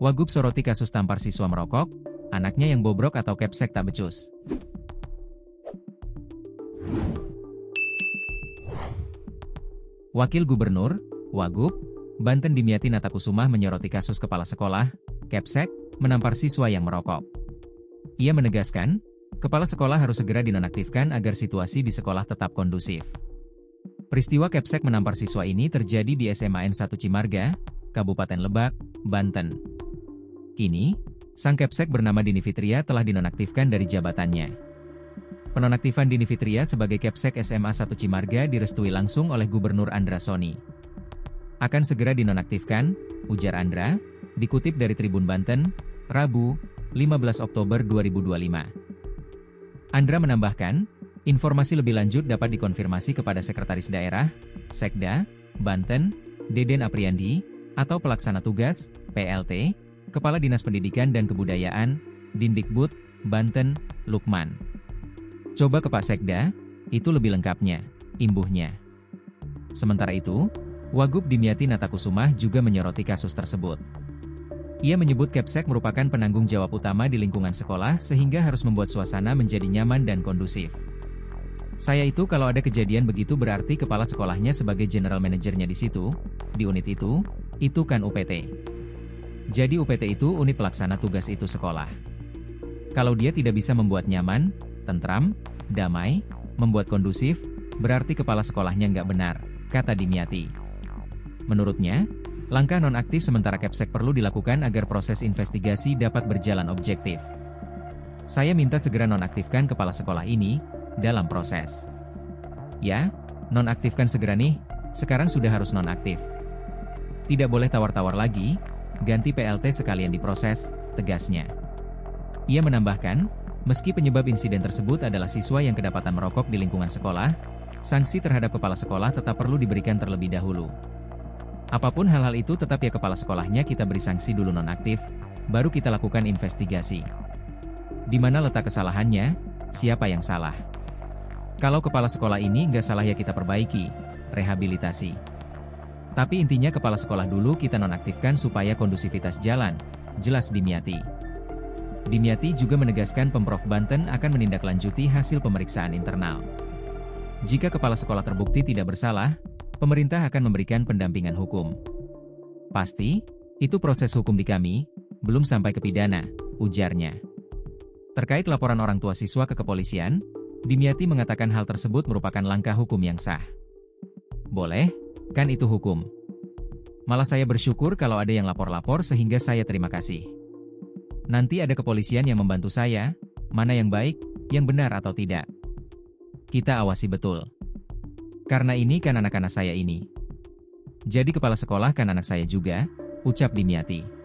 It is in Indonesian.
Wagub soroti kasus tampar siswa merokok, anaknya yang bobrok atau kepsek tak becus. Wakil Gubernur, Wagub, Banten Dimyati Natakusumah menyoroti kasus kepala sekolah, kepsek, menampar siswa yang merokok. Ia menegaskan, kepala sekolah harus segera dinonaktifkan agar situasi di sekolah tetap kondusif. Peristiwa kepsek menampar siswa ini terjadi di SMA N1 Cimarga, Kabupaten Lebak, Banten. Kini, sang kepsek bernama Dini Fitria telah dinonaktifkan dari jabatannya. Penonaktifan Dini Fitria sebagai kepsek SMA 1 Cimarga direstui langsung oleh Gubernur Andra Soni. Akan segera dinonaktifkan, ujar Andra, dikutip dari Tribun Banten, Rabu, 15 Oktober 2025. Andra menambahkan, informasi lebih lanjut dapat dikonfirmasi kepada Sekretaris Daerah, Sekda, Banten, Deden Apriandi, atau Pelaksana Tugas, PLT, Kepala Dinas Pendidikan dan Kebudayaan, Dindikbud, Banten, Lukman. Coba ke Pak Sekda, itu lebih lengkapnya, imbuhnya. Sementara itu, Wagub Dimyati Natakusumah juga menyoroti kasus tersebut. Ia menyebut kepsek merupakan penanggung jawab utama di lingkungan sekolah sehingga harus membuat suasana menjadi nyaman dan kondusif. Saya itu kalau ada kejadian begitu berarti kepala sekolahnya sebagai general manajernya di situ, di unit itu kan UPT. Jadi UPT itu unit pelaksana tugas itu sekolah. Kalau dia tidak bisa membuat nyaman, tentram, damai, membuat kondusif, berarti kepala sekolahnya nggak benar, kata Dimyati. Menurutnya, langkah nonaktif sementara kepsek perlu dilakukan agar proses investigasi dapat berjalan objektif. Saya minta segera nonaktifkan kepala sekolah ini, dalam proses. Ya, nonaktifkan segera nih, sekarang sudah harus nonaktif. Tidak boleh tawar-tawar lagi, ganti PLT sekalian diproses, tegasnya. Ia menambahkan, meski penyebab insiden tersebut adalah siswa yang kedapatan merokok di lingkungan sekolah, sanksi terhadap kepala sekolah tetap perlu diberikan terlebih dahulu. Apapun hal-hal itu tetap ya kepala sekolahnya kita beri sanksi dulu nonaktif, baru kita lakukan investigasi. Di mana letak kesalahannya, siapa yang salah. Kalau kepala sekolah ini nggak salah ya kita perbaiki, rehabilitasi. Tapi intinya kepala sekolah dulu kita nonaktifkan supaya kondusivitas jalan, jelas Dimyati. Dimyati juga menegaskan Pemprov Banten akan menindaklanjuti hasil pemeriksaan internal. Jika kepala sekolah terbukti tidak bersalah, pemerintah akan memberikan pendampingan hukum. Pasti, itu proses hukum di kami, belum sampai ke pidana, ujarnya. Terkait laporan orang tua siswa ke kepolisian, Dimyati mengatakan hal tersebut merupakan langkah hukum yang sah. Boleh, kan itu hukum. Malah saya bersyukur kalau ada yang lapor-lapor sehingga saya terima kasih. Nanti ada kepolisian yang membantu saya, mana yang baik, yang benar atau tidak. Kita awasi betul. Karena ini kan anak-anak saya ini. Jadi kepala sekolah kan anak saya juga, ucap Dimyati.